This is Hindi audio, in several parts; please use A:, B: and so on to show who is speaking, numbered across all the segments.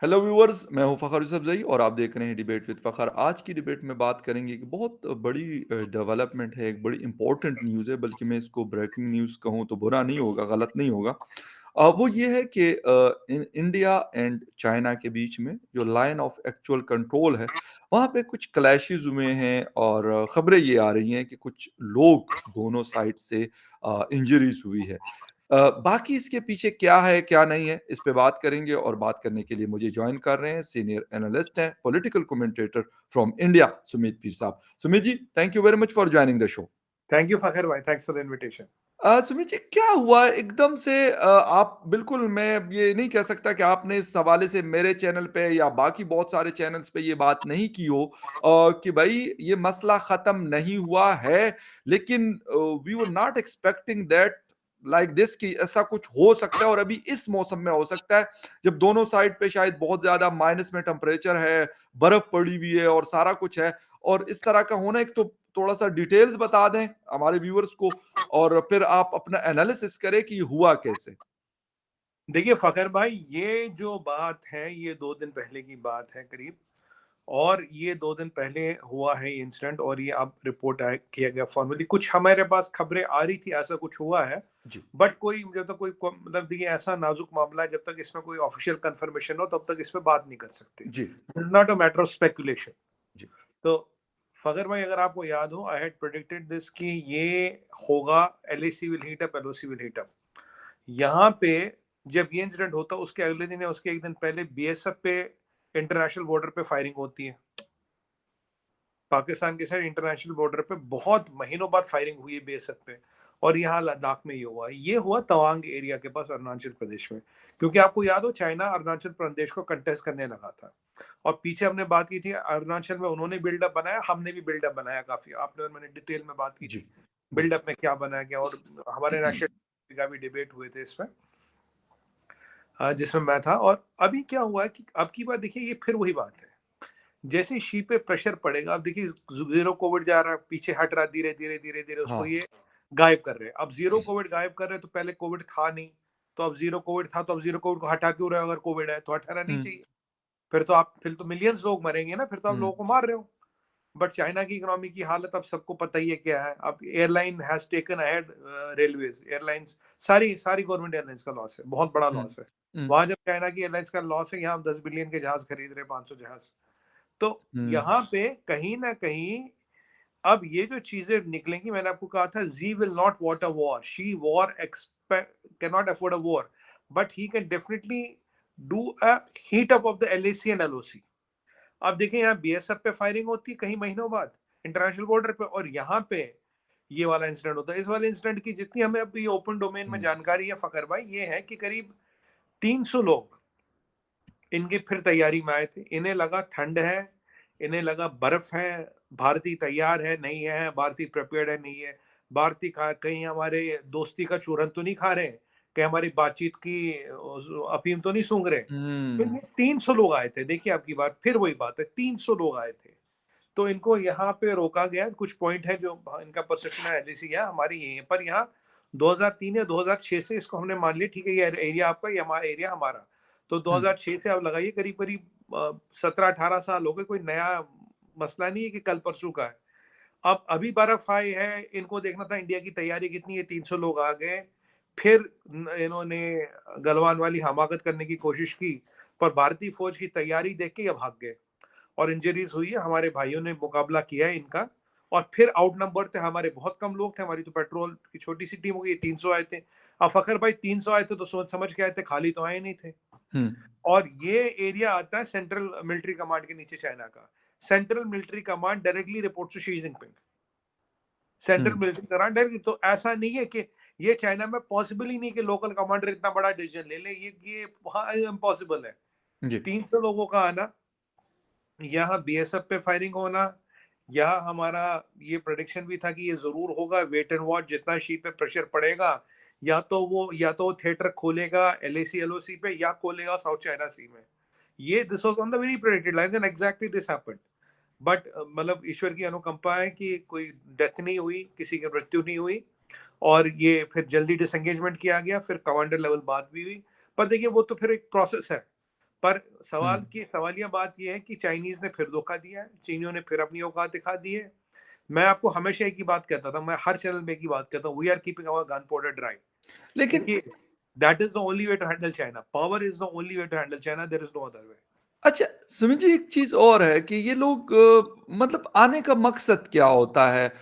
A: हेलो व्यूअर्स, मैं हूं फ़खर यूसुफज़ई और आप देख रहे हैं डिबेट विद फ़खर। आज की डिबेट में बात करेंगे कि बहुत बड़ी डेवलपमेंट है, एक बड़ी इंपॉर्टेंट न्यूज़ है, बल्कि मैं इसको ब्रेकिंग न्यूज़ कहूँ तो बुरा नहीं होगा, गलत नहीं होगा। वो ये है कि इंडिया एंड चाइना के बीच में जो लाइन ऑफ एक्चुअल कंट्रोल है, वहाँ पे कुछ क्लैशेस हुए हैं और खबरें ये आ रही हैं कि कुछ लोग दोनों साइड से इंजरीज हुई है। बाकी इसके पीछे क्या है, क्या नहीं है, इस पे बात करेंगे और बात करने के लिए मुझे जॉइन कर रहे हैं सीनियर एनालिस्ट हैं, political commentator from India Sumit Peer sahab. Sumit ji, thank you very much for joining the show.
B: Thank you Fakhar bhai, thanks for the invitation.
A: Sumit ji, क्या हुआ एकदम से? आप बिल्कुल, मैं ये नहीं कह सकता कि आपने इस हवाले से मेरे चैनल पे या बाकी बहुत सारे चैनल्स पे ये बात नहीं की हो कि भाई ये मसला खत्म नहीं हुआ है, लेकिन we were not expecting that like this कि ऐसा कुछ हो सकता है और अभी इस मौसम में हो सकता है जब दोनों साइड पे शायद बहुत ज्यादा माइनस में टेम्परेचर है, बर्फ पड़ी हुई है और सारा कुछ है। और इस तरह का होना, एक तो थोड़ा सा डिटेल्स बता दें हमारे व्यूअर्स को और फिर आप अपना एनालिसिस करें कि ये हुआ कैसे।
B: देखिए फखर भाई, ये जो बात है ये 2 दिन पहले की बात है करीब। और ये 2 दिन पहले हुआ है इंसिडेंट, और ये अब रिपोर्ट किया गया फॉर्मली। कुछ हमारे पास खबरें आ रही थी ऐसा कुछ हुआ है,
A: जी।
B: बट कोई जब तक मतलब देखिए ऐसा नाजुक मामला है, जब तक इसमें कोई ऑफिशियल कंफर्मेशन हो तब तक इस पे बात नहीं कर सकते।
A: जी।
B: It's not a matter of speculation.
A: जी।
B: तो फगर भाई, अगर आपको याद हो, आई हैड प्रेडिक्टेड दिस कि ये होगा। LAC will heat up, LOC will heat up. यहाँ पे जब ये इंसिडेंट होता है उसके अगले दिन या उसके एक दिन पहले बीएसएफ पे इंटरनेशनल बॉर्डर पे फायरिंग होती है। पाकिस्तान के साथ इंटरनेशनल बॉर्डर पे बहुत महीनों बाद फायरिंग हुई है बीएसएफ पे। और यहाँ लद्दाख में ये हुआ तवांग एरिया के पास अरुणाचल प्रदेश में। क्योंकि आपको याद हो, चाइना अरुणाचल प्रदेश को कंटेस्ट करने लगा था। और पीछे हमने बात की थी अरुणाचल में, उन्होंने बिल्डअप बनाया, हमने भी बिल्डअप बनाया काफी। आपने और मैंने डिटेल में बात की
A: जी।
B: थी
A: बिल्कुल।
B: बिल्डअप में क्या बनाया गया। और हमारे नेशनल का भी डिबेट हुए थे इसमें, जिसमें मैं था। और अभी क्या हुआ है कि अब की बात देखिए, ये फिर वही बात है। जैसे शी पे प्रेशर पड़ेगा, अब देखिए जीरो कोविड जा रहा है, पीछे हट रहा है, धीरे धीरे धीरे धीरे उसको
A: हाँ।
B: ये गायब कर रहे हैं। अब जीरो कोविड गायब कर रहे हैं, तो पहले कोविड था नहीं, तो अब जीरो कोविड था, तो अब जीरो कोविड को हटा क्यों रहे हो? अगर कोविड है तो हटाना नहीं
A: हम्म।
B: चाहिए। फिर तो मिलियंस लोग मरेंगे ना, फिर तो आप
A: हम्म।
B: लोगों को मार रहे हो। बट चाइना की इकोनॉमी की हालत अब सबको पता ही है क्या है। अब airline has taken ahead, railways airlines, सारी सारी गवर्नमेंट एयरलाइंस का लॉस है, बहुत बड़ा
A: हम्म।
B: लॉस है।
A: हम्म।
B: वहां जब चाइना की एयरलाइंस का लॉस है, यहाँ हम 10 बिलियन के जहाज खरीद रहे हैं, 500 जहाज। तो
A: हम्म।
B: यहाँ पे कहीं ना कहीं अब ये जो चीजें निकलेंगी, मैंने आपको कहा था, Xi will not want a war, Xi war expect can not afford a war, but he can definitely do a heat up of the LAC and LOC. अब देखें, यहाँ बीएसएफ पे फायरिंग होती है कहीं महीनों बाद इंटरनेशनल बॉर्डर पे, और यहाँ पे ये वाला इंसिडेंट होता है। इस वाले इंसिडेंट की जितनी हमें अभी ओपन डोमेन में
A: हम्म।
B: जानकारी है फकर भाई, ये है कि करीब 300 लोग इनकी फिर तैयारी में आए थे। इन्हें लगा ठंड है, इन्हें लगा बर्फ है, भारतीय तैयार है नहीं है, भारतीय प्रिपेयर्ड है नहीं है, भारतीय कहीं हमारे दोस्ती का चूरन तो नहीं खा रहे हैं, कहीं हमारी बातचीत की अफीम तो नहीं सूंघ रहे। तो
A: हम्म।
B: ये 300 लोग आए थे। देखिए आपकी बात, फिर वही बात है, 300 लोग आए थे। तो इनको यहाँ पे रोका गया। कुछ पॉइंट है जो इनका परसेप्शन है, एलएसी है हमारी यहीं पर, यहाँ 2003 या 2006 से इसको हमने मान लिया, ठीक है ये एरिया आपका, ये हमारा एरिया हमारा। तो
A: हम्म।
B: 2006 से आप लगाइए करीब करीब 17-18 साल हो गए। कोई नया मसला नहीं है कि कल परसों का है। अब अभी बर्फ आई है, इनको देखना था इंडिया की तैयारी कितनी है। 300 लोग आ गए, फिर इन्होंने गलवान वाली हमाकत करने की कोशिश की, पर भारतीय फौज की तैयारी देख के ये भाग गए और इंजरीज हुई है। हमारे भाइयों ने मुकाबला किया है इनका। और फिर आउट नंबर थे हमारे, बहुत कम लोग थे, हमारी तो पेट्रोल की छोटी सी टीम हो गई। 300 आए थे। अब फखर भाई, 300 आए थे तो सोच समझ के आए थे, खाली तो आए नहीं थे।
A: हम्म।
B: और ये एरिया आता है सेंट्रल मिलिट्री कमांड के नीचे, चाइना का। Central military command directly report to Xi Jinping. Central
A: hmm.
B: Military command directly, तो ऐसा नहीं है कि ये चाइना में पॉसिबल ही नहीं कि लोकल कमांडर इतना बड़ा डिसीजन ले ले। ये वहां इम्पॉसिबल है।
A: जी।
B: 300 लोगों का आना, यहाँ बीएसएफ पे फायरिंग होना, यहाँ हमारा ये प्रेडिक्शन भी था कि ये जरूर होगा, वेट एंड वॉच, जितना शी पे प्रेशर पड़ेगा, या तो वो थिएटर खोलेगा एलएसी एलओसी पे, या खोलेगा साउथ चाइना सी में। ये this was on the very predicted lines and exactly this happened. But मतलब ईश्वर की अनुकंपा है कि कोई डेथ नहीं हुई, किसी की मृत्यु नहीं हुई। और ये फिर जल्दी डिसएंगेजमेंट किया गया, फिर कमांडर लेवल बात भी हुई। पर देखिए वो तो फिर एक प्रोसेस है। पर
A: हुँ।
B: सवालिया बात ये है कि चाइनीज़ ने फिर धोखा दिया है, चीनियों ने फिर अपनी औकात दिखा दी है। मैं आपको हमेशा एक ही बात कहता था, मैं हर चैनल में एक ही बात कहता हूँ, we are keeping our gunpowder dry.
A: लेकिन
B: देखिए, that is the only way to handle China. Power is the only way to handle China, there is no other way.
A: अच्छा, सुमित जी एक चीज़ और है कि ये लोग मतलब आने का मकसद क्या होता है?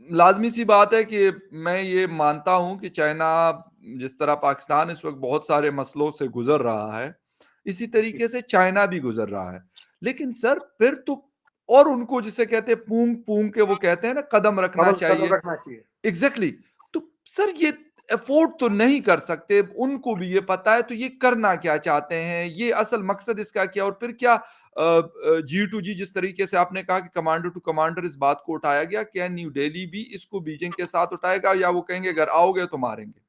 A: लाज़मी-सी बात है कि मैं ये मानता हूँ कि चाइना जिस तरह पाकिस्तान इस वक़्त बहुत सारे मसलों से गुज़र रहा है, इसी
B: जी,
A: तरीके से चाइना भी गुज़र रहा है। लेकिन सर फिर तो और उनको जिसे कहते हैं पूँग-पूँग के वो कहते हैं ना कदम रखना
B: कदम कदम
A: चाहिए।
B: रखना चाहिए।
A: एग्ज़ैक्टली। तो सर ये अफ़ोर्ड तो नहीं कर सकते, उनको भी ये पता है, तो ये करना क्या चाहते हैं? ये असल मकसद इसका क्या और फिर क्या जी टू जी जिस तरीके से आपने कहा कि कमांडर टू कमांडर इस बात को उठाया गया, क्या न्यू दिल्ली भी इसको बीजिंग के साथ उठाएगा या वो कहेंगे अगर आओगे तो मारेंगे?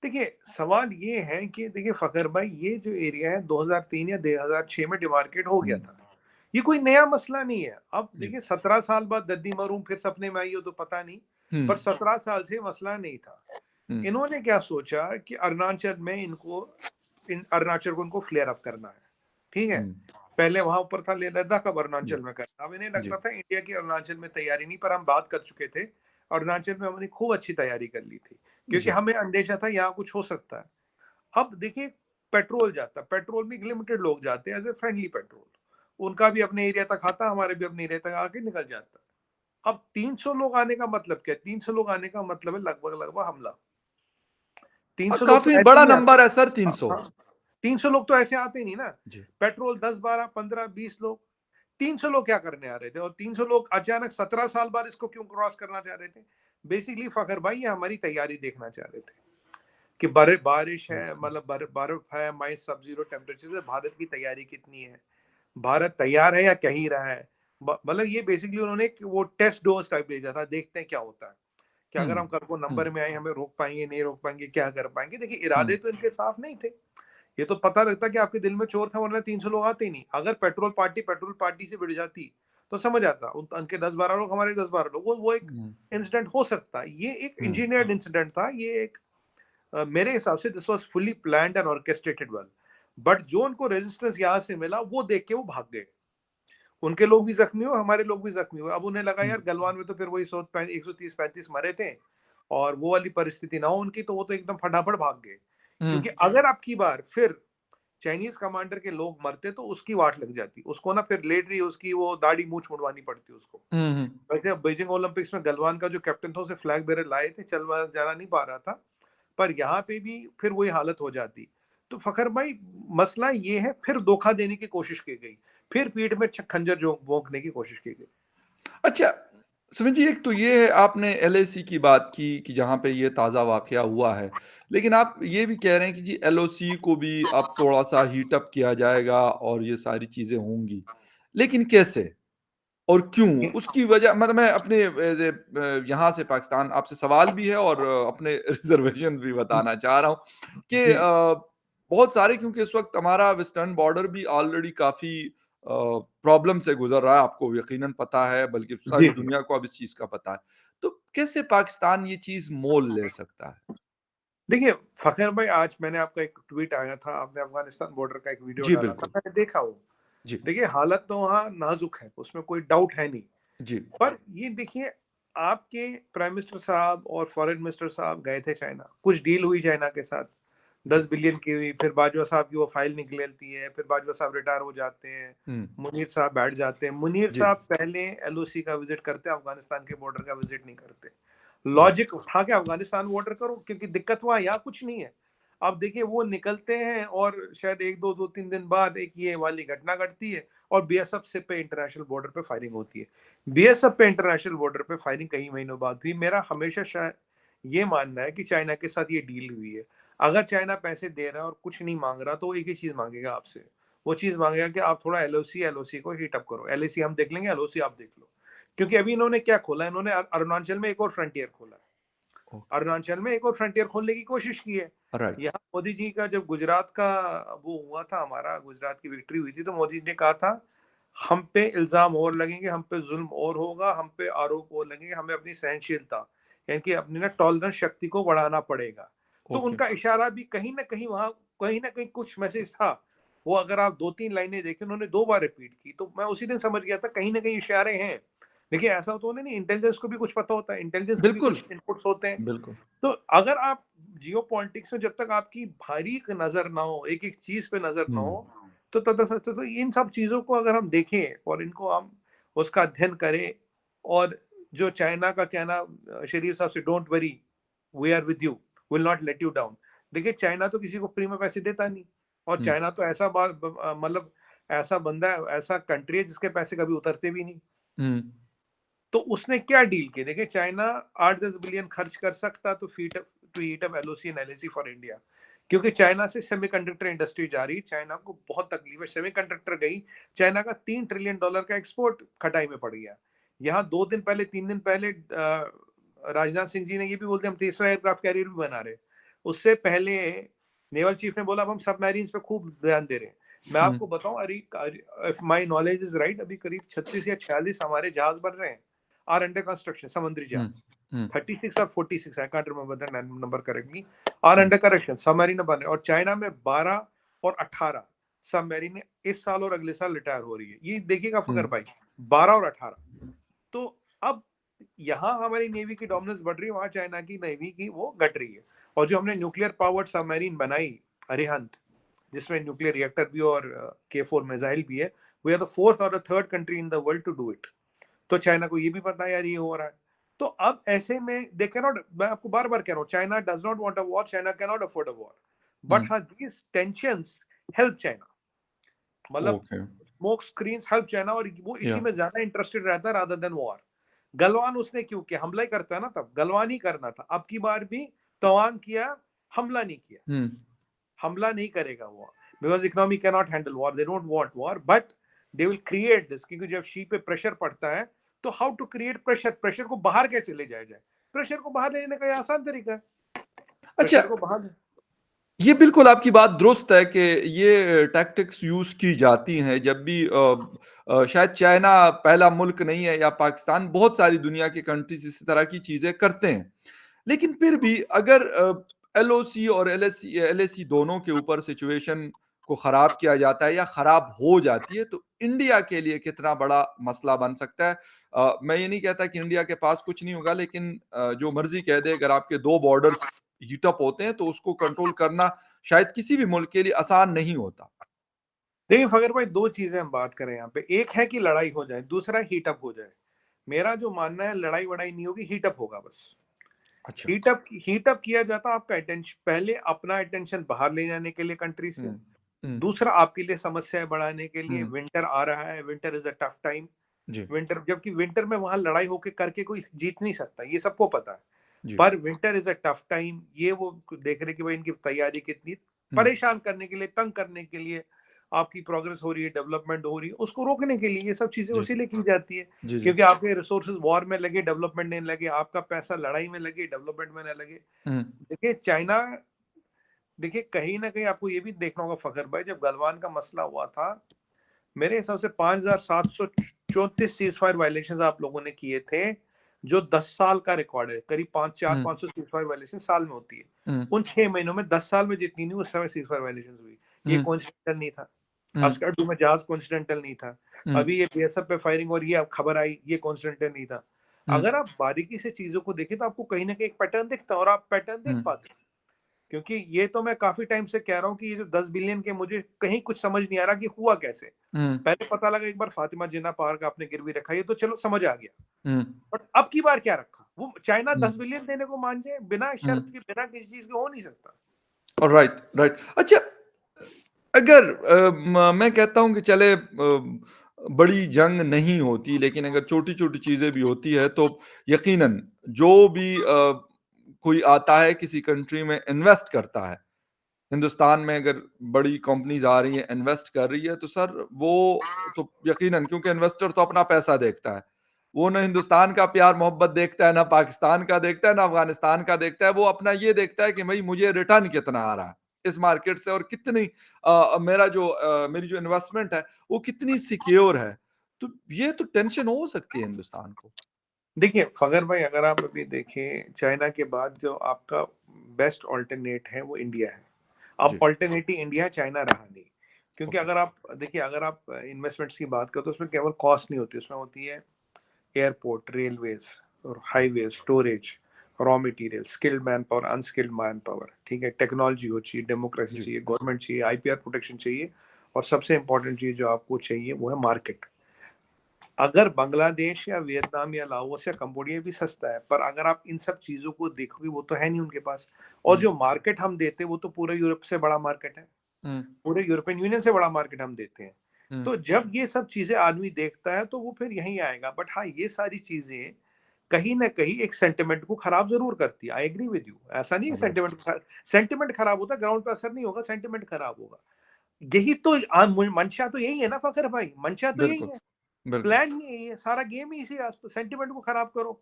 B: देखिए, सवाल ये है कि देखिए फ़खर भाई, ये जो एरिया है 2003 या 2006 में डिमार्केट हो गया
A: हुँ,
B: था। ये कोई नया मसला नहीं है। अब
A: जी।
B: देखिए 17 साल बाद दद्दी मरूम फिर सपने में आई हो तो पता नहीं,
A: हुँ,
B: पर 17 साल से मसला नहीं था।
A: हुँ,
B: इन्होंने क्या सोचा कि अरुणाचल को इनको फ्लेयर अप करना है, ठीक है?
A: हुँ,
B: पहले वहाँ ऊपर था लेह लद्दाख, अब
A: जी,
B: अरुणाचल में करना। अब इन्हें
A: जी,
B: लगता था इंडिया की अरुणाचल में तैयारी नहीं, पर हम बात कर चुके थे। अरुणाचल में हमने खूब अच्छी तैयारी कर ली थी, क्योंकि
A: जी।
B: हमें अंदेशा था यहाँ कुछ हो सकता है। अब देखिए, पेट्रोल जाता है, पेट्रोल में लिमिटेड लोग जाते हैं एज़ अ फ्रेंडली पेट्रोल। उनका भी अपने एरिया तक आता है, हमारे भी अपने एरिया तक आके निकल जाता है। अब 300 लोग आने का मतलब क्या है? 300 लोग आने का मतलब है लगभग-लगभग हमला।
A: हाँ,
B: 300 लोग तो
A: काफ़ी
B: ऐसे
A: बड़ा
B: नहीं आते।
A: नंबर है सर
B: हाँ,
A: 300।
B: हाँ। 300 लोग तो ऐसे आते ही नहीं ना।
A: जी।
B: पेट्रोल 10, 12, 15, 20 लोग। 300 लोग क्या करने आ रहे थे? और 300 लोग अचानक 17 साल बाद इसको क्यों क्रॉस करना चाह रहे थे? बेसिकली फ़खर भाई, ये हमारी तैयारी देखना चाह रहे थे कि बारिश है,
A: ओके।
B: मतलब बर्फ है, माइनस सब ज़ीरो टेम्परेचर से भारत की तैयारी कितनी है? भारत तैयार है या कह ही रहा है? मतलब ये बेसिकली उन्होंने एक वो टेस्ट डोज़ टाइप भेजा था, देखते हैं क्या होता है। कि
A: हुँ,
B: अगर हम कल को
A: हुँ,
B: नंबर में आए, हमें रोक पाएँगे, नहीं रोक पाएँगे, क्या कर पाएँगे? देखिए,
A: हुँ,
B: इरादे तो इनके साफ नहीं थे। ये तो पता लगता कि आपके दिल में चोर था, वरना 300 लोग आते ही नहीं। अगर पेट्रोल पार्टी से भिड़ जाती, तो समझ आता। उन उनके 10-12 लोग, हमारे 10-12 लोग, वो एक
A: हुँ,
B: इंसिडेंट हो सकता है। ये एक
A: हुँ,
B: इंजीनियर्ड इंसिडेंट था। ये एक मेरे हिसाब से this was fully planned and orchestrated well. But जो उनको रेजिस्टेंस यहाँ से मिला, वो देख के वो भाग गए। उनके लोग भी ज़ख्मी हुए, हमारे लोग भी ज़ख्मी हुए। अब उन्हें लगा
A: हुँ,
B: यार गलवान में तो फिर वही 130-35 मरे थे, और वो वाली परिस्थिति ना हो उनकी, तो वो तो एकदम फटाफट भाग गए।
A: हुँ,
B: क्योंकि अगर अब की बार फिर चाइनीज़ कमांडर के लोग मरते, तो उसकी वाट लग जाती। उसको ना फिर लेटरी उसकी वो दाढ़ी मूंछ मुड़वानी पड़ती उसको।
A: हुँ, हुँ।
B: वैसे अब बीजिंग ओलंपिक्स में गलवान का जो कैप्टन था, उसे फ्लैग बेरर लाए थे, चलवा जा नहीं पा रहा था। पर यहाँ पे भी फिर वही हालत हो जाती। तो फ़खर भाई, मसला ये है, फिर धोखा देने की कोशिश की गई। फिर पीठ में खंजर जो भोंकने की कोशिश की गई।
A: अच्छा, सुमित जी एक तो ये है आपने एलएसी की बात की कि जहाँ पे ये ताज़ा वाक़या हुआ है। लेकिन आप ये भी कह रहे हैं कि जी एलओसी को भी अब थोड़ा-सा हीट अप किया जाएगा और ये सारी चीज़ें होंगी। लेकिन कैसे? और क्यों? उसकी वजह मतलब मैं अपने एज़ ए यहाँ से पाकिस्तान आपसे सवाल भी है और अपने रिज़र्वेशन भी बताना चाह रहा हूँ कि
B: जी,
A: बहुत सारे क्योंकि इस वक़्त हमारा वेस्टर्न बॉर्डर भी ऑलरेडी काफ़ी प्रॉब्लम से गुज़र रहा है, आपको यकीनन पता है, बल्कि सारी
B: जी।
A: दुनिया को अब इस चीज़ का पता है। तो कैसे पाकिस्तान ये चीज़ मोल ले सकता है?
B: देखिए, फ़खर भाई, आज मैंने आपका एक ट्वीट आया था, आपने अफ़गानिस्तान बॉर्डर का एक वीडियो
A: जी,
B: डाला था,
A: बिल्कुल।
B: मैंने देखा वो।
A: जी,
B: देखिए, हालत तो वहाँ नाज़ुक है, उसमें कोई डाउट है नहीं।
A: जी,
B: पर ये देखिए, आपके प्राइम मिनिस्टर साहब और फॉरेन मिनिस्टर साहब गए थे चाइना, कुछ डील हुई चाइना के साथ,
A: जी।
B: 10 बिलियन की हुई, फिर बाजवा साहब की वो फाइल निकलती है, फिर बाजवा साहब रिटायर हो जाते हैं,
A: हुँ,
B: मुनीर साहब बैठ जाते हैं। मुनीर
A: जी,
B: साहब पहले एलओसी का विज़िट करते हैं, अफ़गानिस्तान के बॉर्डर का विज़िट नहीं करते।
A: ओके,
B: लॉजिक उठा के अफ़गानिस्तान बॉर्डर करो, क्योंकि दिक्कत वहाँ यहाँ कुछ नहीं है। अब देखिए, वो निकलते हैं और शायद 1-2, 2-3 दिन बाद एक ये वाली घटना घटती है, और बीएसएफ से पे इंटरनेशनल बॉर्डर पे फायरिंग होती है। बीएसएफ पे इंटरनेशनल बॉर्डर पे फायरिंग कई महीनों बाद हुई। मेरा हमेशा शायद ये मानना है कि चाइना के साथ ये डील हुई है। अगर चाइना पैसे दे रहा है और कुछ नहीं माँग रहा, तो वो एक ही चीज़ माँगेगा आपसे। वो चीज़ माँगेगा कि आप थोड़ा एलओसी को हीट अप करो। एलएसी हम देख लेंगे, एलओसी आप देख लो। क्योंकि अभी इन्होंने क्या खोला है, इन्होंने अरुणाचल में एक और फ्रंटियर खोला है।
A: ओके,
B: अरुणाचल में एक और फ्रंटियर खोलने की कोशिश की है।
A: राइट,
B: यहाँ मोदी जी का जब गुजरात का वो हुआ था, हमारा गुजरात की विक्ट्री हुई थी, तो मोदी जी ने कहा था, हम पे इल्ज़ाम और लगेंगे, हम पे ज़ुल्म और होगा, हम पे आरोप और लगेंगे, हमें अपनी सहनशीलता, यानी कि अपनी ना टॉलरेंस शक्ति को बढ़ाना पड़ेगा। तो
A: ओके,
B: उनका इशारा भी कहीं न कहीं वहाँ कहीं ना कहीं कुछ मैसेज था। वो अगर आप 2-3 लाइनें देखें, उन्होंने 2 बार रिपीट की, तो मैं उसी दिन समझ गया था कहीं ना कहीं इशारे हैं। देखिए ऐसा तो नहीं, इंटेलिजेंस को भी कुछ पता होता है, इंटेलिजेंस के भी
A: बिल्कुल,
B: कुछ इनपुट्स होते हैं।
A: बिल्कुल।
B: तो अगर आप जियो पॉलिटिक्स में जब तक आपकी बारीक नजर ना हो, एक एक चीज पे नजर ना
A: हुँ,
B: हो, तो तब तक तो इन सब चीजों को अगर हम देखें और इनको हम उसका अध्ययन करें, और जो चाइना का कहना, शरीफ साहब से, don't worry, we are with you, will not let you down. देखिए चाइना तो किसी को फ्री में पैसे देता नहीं, और
A: हुँ,
B: चाइना तो ऐसा मतलब ऐसा बंदा है, ऐसा कंट्री है जिसके पैसे कभी उतरते भी नहीं।
A: हुँ,
B: तो उसने क्या डील की? देखिए चाइना 8-10 बिलियन खर्च कर सकता तो heat up LOC and LAC for India, क्योंकि चाइना से सेमीकंडक्टर इंडस्ट्री जा रही, चाइना को बहुत तकलीफ है, सेमीकंडक्टर गई, चाइना का $3 ट्रिलियन का एक्सपोर्ट खटाई में पड़ गया। यहाँ 2 दिन पहले, 3 दिन पहले राजनाथ सिंह जी ने ये भी बोल दिया हम तीसरा एयरक्राफ्ट कैरियर भी बना रहे। उससे पहले नेवल चीफ ने बोला अब हम सबमरीन्स पे खूब ध्यान दे रहे हैं। मैं
A: हुँ,
B: आपको बताऊं, अरे if my knowledge is right, अभी करीब 36 या 46 हमारे जहाज बन रहे हैं, आर अंडर कंस्ट्रक्शन, समुद्री
A: हुँ,
B: जहाज।
A: हुँ,
B: 36 और 46, I can't remember the number correctly, are
A: hmm,
B: under correction, submarine बन रहे हैं। और चाइना में 12 और 18 सबमरीन इस साल और अगले साल रिटायर हो रही है। ये देखिएगा
A: हुँ,
B: फकर भाई, 12 और 18। तो अब यहाँ हमारी नेवी की डोमिनेंस बढ़ रही है, वहां चाइना की नेवी की वो घट रही है। और जो हमने न्यूक्लियर पावर्ड सबमरीन बनाई, अरिहंत, जिसमें न्यूक्लियर रिएक्टर भी और K4 मिसाइल भी है, वी आर द फोर्थ और the third country in the world to do it. तो चाइना को ये भी पता है यार ये हो रहा है। तो अब ऐसे में दे कैन नॉट, मैं आपको बार बार कह रहा हूँ, China does not want a war, China can not afford a war,
A: hmm,
B: but हाँ दीज टेंशंस हेल्प चाइना। मतलब
A: okay,
B: smoke screens help China, और वो इसी
A: या
B: में ज्यादा इंटरेस्टेड रहता है रादर देन वॉर। गलवान उसने क्यों किया? हमला ही करता है ना, तब गलवान ही करना था। अब की बार भी तवांग किया, हमला नहीं किया।
A: हुँ,
B: हमला नहीं करेगा वो, because economy can not handle war, they don't want war, but they will create this. क्योंकि जब शी पे प्रेशर पड़ता है, तो how to create pressure, pressure को बाहर कैसे ले जाया जाए? प्रेशर को बाहर लेने का ये आसान तरीका है,
A: अच्छा,
B: प्रेशर को बाहर।
A: ये बिल्कुल आपकी बात दुरुस्त है कि ये टैक्टिक्स यूज़ की जाती हैं जब भी शायद चाइना पहला मुल्क नहीं है या पाकिस्तान, बहुत सारी दुनिया की कंट्रीज़ इसी तरह की चीज़ें करते हैं। लेकिन फिर भी अगर एलओसी और एलएसी दोनों के ऊपर सिचुएशन को ख़राब किया जाता है या ख़राब हो जाती है, तो इंडिया के लिए कितना बड़ा मसला बन सकता है? मैं ये नहीं कहता कि इंडिया के पास कुछ नहीं होगा, लेकिन जो मर्ज़ी कह दे, अगर आपके 2 बॉर्डर्स हीट अप होते हैं, तो उसको कंट्रोल करना शायद किसी भी मुल्क के लिए आसान नहीं होता।
B: देखिए फगर भाई, दो चीजें हम बात करें यहाँ पे, एक है कि लड़ाई हो जाए, दूसरा हीटअप हो जाए। मेरा जो मानना है, लड़ाई वड़ाई नहीं होगी, हीटअप होगा बस।
A: अच्छा।
B: हीटअप किया जाता आपका अटेंशन, पहले अपना अटेंशन बाहर ले जाने के लिए कंट्री से,
A: हुँ, हुँ,
B: दूसरा आपके लिए समस्याएं बढ़ाने के लिए।
A: हुँ,
B: विंटर आ रहा है, winter is a tough time.
A: जी,
B: विंटर, जबकि विंटर में वहां लड़ाई होके करके कोई जीत नहीं सकता, ये सबको पता है।
A: जी,
B: पर winter is a tough time, ये वो देख रहे कि भाई इनकी तैयारी कितनी,
A: हुँ,
B: परेशान करने के लिए, तंग करने के लिए, आपकी प्रोग्रेस हो रही है, डेवलपमेंट हो रही है, उसको रोकने के लिए ये सब चीजें
A: जी,
B: उसी लिए की जाती है।
A: जी, जी,
B: क्योंकि आपके रिसोर्सेज वॉर में लगे, डेवलपमेंट में लगे, आपका पैसा लड़ाई में लगे, डेवलपमेंट में न लगे।
A: हुँ,
B: देखिए चाइना, देखिए कहीं ना कहीं आपको ये भी देखना होगा फखर भाई, जब गलवान का मसला हुआ था, मेरे हिसाब से 5,734 सीज फायर वायलेशन आप लोगों ने किए थे, जो 10 साल का रिकॉर्ड है। करीब 500 सीज फायर वायलेशन साल में होती है।
A: हुँ,
B: उन 6 महीनों में 10 साल में जितनी नहीं, उस समय सीज फायर वायलेशन हुई। ये
A: हुँ,
B: कोइंसिडेंटल नहीं था।
A: हुँ,
B: अस्कर 2 में जहाज कोइंसिडेंटल नहीं था।
A: हुँ,
B: अभी ये बीएसएफ पे फायरिंग और ये अब खबर आई, ये कोइंसिडेंटल नहीं था।
A: हुँ,
B: अगर आप बारीकी से चीजों को देखें, तो आपको कहीं ना कहीं एक पैटर्न दिखता है, और आप पैटर्न देख
A: हुँ,
B: पाते हैं। क्योंकि ये तो मैं काफी टाइम से कह रहा हूँ कि ये जो 10 बिलियन के, मुझे कहीं कुछ समझ नहीं आ रहा कि हुआ कैसे।
A: हुँ,
B: पहले पता लगा एक बार फातिमा जिन्ना पार्क आपने गिरवी रखा, ये तो चलो समझ आ गया।
A: हुँ,
B: बट अब की बार क्या रखा? वो चाइना
A: हुँ,
B: 10 बिलियन देने को मान जाए, बिना
A: हुँ,
B: शर्त के, बिना किसी चीज के, हो नहीं सकता।
A: Right, right. अच्छा, अगर मैं कहता हूँ कि चले बड़ी जंग नहीं होती, लेकिन अगर छोटी-छोटी चीज़ें भी होती है, तो यकीनन जो भी कोई आता है किसी कंट्री में इन्वेस्ट करता है, हिंदुस्तान में अगर बड़ी कंपनीज़ आ रही हैं, इन्वेस्ट कर रही है, तो सर वो तो यकीनन, क्योंकि इन्वेस्टर तो अपना पैसा देखता है। वो ना हिंदुस्तान का प्यार-मोहब्बत देखता है, ना पाकिस्तान का देखता है, ना अफ़गानिस्तान का देखता है। वो अपना ये देखता है कि भई मुझे रिटर्न कितना आ रहा है इस मार्केट से, और कितनी मेरी जो इन्वेस्टमेंट है, वो कितनी सिक्योर है। तो ये तो टेंशन हो सकती है हिंदुस्तान को।
B: देखिए फगर भाई, अगर आप अभी देखें, चाइना के बाद जो आपका बेस्ट ऑल्टरनेट है वो इंडिया है। अब
A: जी,
B: अल्टरनेटिव इंडिया चाइना रहा नहीं। क्योंकि
A: ओके,
B: अगर आप देखिए, अगर आप इन्वेस्टमेंट्स की बात करो तो उसमें केवल कॉस्ट नहीं होती, उसमें होती है एयरपोर्ट, रेलवेज और highway, storage, raw material, skilled man power, unskilled man power, ठीक है, टेक्नोलॉजी हो चाहिए, डेमोक्रेसी
A: जी,
B: चाहिए, गवर्नमेंट चाहिए, आईपीआर प्रोटेक्शन चाहिए, और सबसे इंपॉर्टेंट चीज जो आपको चाहिए वो है मार्केट। अगर बांग्लादेश या वियतनाम या लाओस या कंबोडिया भी सस्ता है, पर अगर आप इन सब चीजों को देखोगे वो तो है नहीं उनके पास। और
A: हुँ,
B: जो मार्केट हम देते हैं वो तो पूरे यूरोप से बड़ा मार्केट है,
A: हुँ,
B: पूरे यूरोपियन यूनियन से बड़ा मार्केट हम देते हैं।
A: हुँ,
B: तो जब ये सब चीजें आदमी देखता है तो वो फिर यहीं आएगा। बट हाँ, ये सारी चीजें कहीं न कहीं एक सेंटिमेंट को खराब ज़रूर करती है। I agree with you. ऐसा नहीं है
A: राइट,
B: सेंटिमेंट खराब होता है, ग्राउंड पे असर नहीं होगा, सेंटिमेंट खराब होगा। यही तो मंशा तो यही है ना फ़खर भाई, मंशा तो यही
A: बिल्कुल,
B: है।
A: बिल्कुल,
B: प्लान ही यही है, सारा गेम ही इसी सेंटिमेंट को खराब करो।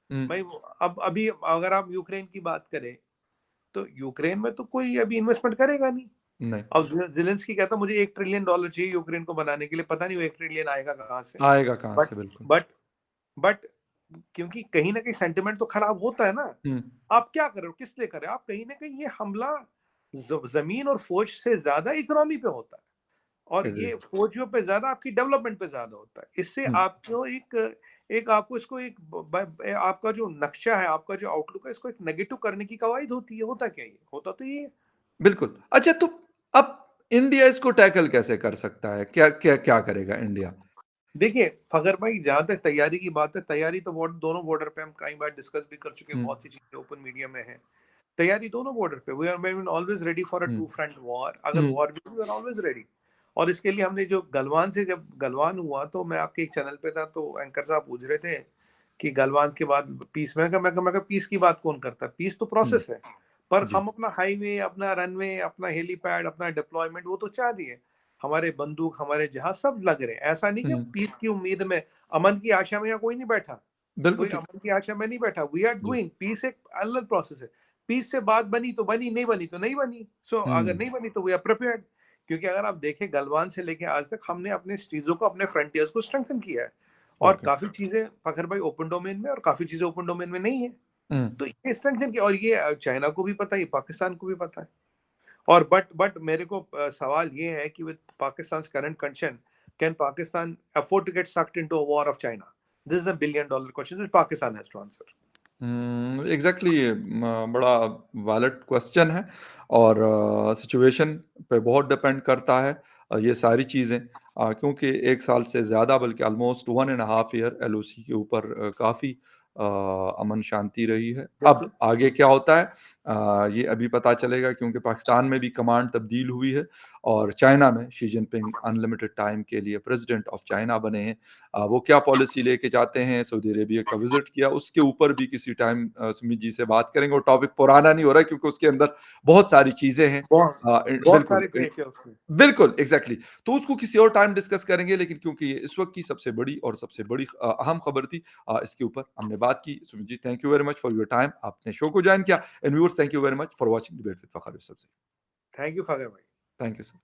A: हुँ,
B: भाई अब अभी अगर आप यूक्रेन की बात करें, तो यूक्रेन में तो कोई अभी इन्वेस्टमेंट करेगा नहीं।
A: नहीं,
B: अब ज़ेलेंस्की कहता है मुझे $1 ट्रिलियन चाहिए यूक्रेन को बनाने के लिए, पता नहीं वो 1 ट्रिलियन आएगा कहाँ से?
A: आएगा कहाँ
B: बट
A: से बिल्कुल,
B: बट बट क्योंकि कहीं न कहीं सेंटिमेंट तो खराब होता है ना।
A: हुँ,
B: आप क्या कर रहे हो? किस लिए कर रहे हो? आप कहीं न कहीं ये हमला ज़मीन और फ़ौज से ज़्यादा इकोनॉमी पे होता है, और
A: एग्री,
B: ये फ़ौजियों पे ज़्यादा आपकी डेवलपमेंट पे ज़्यादा होता है। इससे
A: हुँ,
B: आपको एक एक आपको इसको एक आपका जो नक्शा है, आपका जो आउटलुक है, इसको एक नेगेटिव करने की कवायद होती है। होता क्या है ये? होता तो ये है।
A: बिल्कुल। अच्छा तो अब इंडिया इसको टैकल कैसे कर सकता है? क्या क्या क्या करेगा इंडिया?
B: देखिए, फ़खर भाई, जहाँ तक तैयारी की बात है, तैयारी तो दोनों बॉर्डर पे हम कई बार डिस्कस भी कर चुके हैं,
A: हुँ,
B: बहुत सी चीज़ें ओपन मीडिया में हैं। तैयारी दोनों बॉर्डर पे, we are always ready for a
A: हुँ,
B: टू फ्रंट वॉर। अगर
A: हुँ,
B: वॉर भी वी आर ऑलवेज रेडी। और इसके लिए हमने जो गलवान से, जब गलवान हुआ तो मैं आपके एक चैनल पे था, तो एंकर साहब पूछ रहे थे कि गलवान के बाद पीस, मैं कहा पीस की बात कौन करता है? पीस तो
A: हुँ,
B: प्रोसेस है। पर
A: जी,
B: हम अपना हाईवे, अपना रनवे, अपना हेलीपैड, अपना डिप्लॉयमेंट वो तो चाह रही है। हमारे बंदूक, हमारे जहाज सब लग रहे हैं। ऐसा नहीं कि
A: हुँ,
B: पीस की उम्मीद में, अमन की आशा में यहाँ कोई नहीं बैठा।
A: बिल्कुल
B: कोई
A: ठीक।
B: अमन की आशा में नहीं बैठा। वी आर
A: जी,
B: डूइंग पीस, एक अलग प्रोसेस है। पीस से बात बनी तो बनी, नहीं बनी तो नहीं बनी। सो अगर
A: हुँ,
B: नहीं बनी तो वी आर प्रिपेयर्ड। क्योंकि अगर आप देखें गलवान से लेके आज तक हमने अपने चीज़ों को, अपने फ्रंटियर्स को स्ट्रेंथन किया है। और
A: ओके,
B: काफ़ी चीज़ें फ़खर भाई ओपन डोमेन में, और काफ़ी चीज़ें ओपन डोमेन में नहीं है।
A: हुँ,
B: तो ये स्ट्रेंथन किया, और ये चाइना को भी पता है, ये पाकिस्तान को भी पता है। और बट मेरे को सवाल ये है कि with Pakistan's current condition, can Pakistan afford to get sucked into a war of China? This is a billion dollar question which Pakistan has to answer.
A: Exactly बड़ा वैलिड क्वेश्चन है और सिचुएशन पे बहुत डिपेंड करता है ये सारी चीज़ें क्योंकि 1 साल से ज़्यादा बल्कि almost 1 and a half year LOC के ऊपर काफ़ी अमन शांति रही है। अब
B: बिल्कुल।
A: आगे क्या होता है ये अभी पता चलेगा क्योंकि पाकिस्तान में भी कमांड तब्दील हुई है और चाइना में शी जिनपिंग अनलिमिटेड टाइम के लिए प्रेसिडेंट ऑफ चाइना बने हैं। वो क्या पॉलिसी लेके जाते हैं, सऊदी अरेबिया का विज़िट किया, उसके ऊपर भी किसी टाइम सुमित जी से बात करेंगे। वो टॉपिक पुराना नहीं हो रहा है क्योंकि उसके अंदर बहुत सारी चीज़ें हैं।
B: बहुत बहुत
A: बिल्कुल
B: सारे पेच है उसमें।
A: बिल्कुल, एग्ज़ैक्टली। तो उसको किसी और टाइम डिस्कस करेंगे लेकिन क्योंकि ये इस वक़्त की सबसे बड़ी और सबसे बड़ी अहम खबर थी इसके ऊपर हमने बात की। Sumit ji, thank you very much for your time. आपने शो को जॉइन किया and viewers thank you very much for watching debate with Fakhar Yusuf ji.
B: Thank you Fakhar भाई।
A: Thank you sir.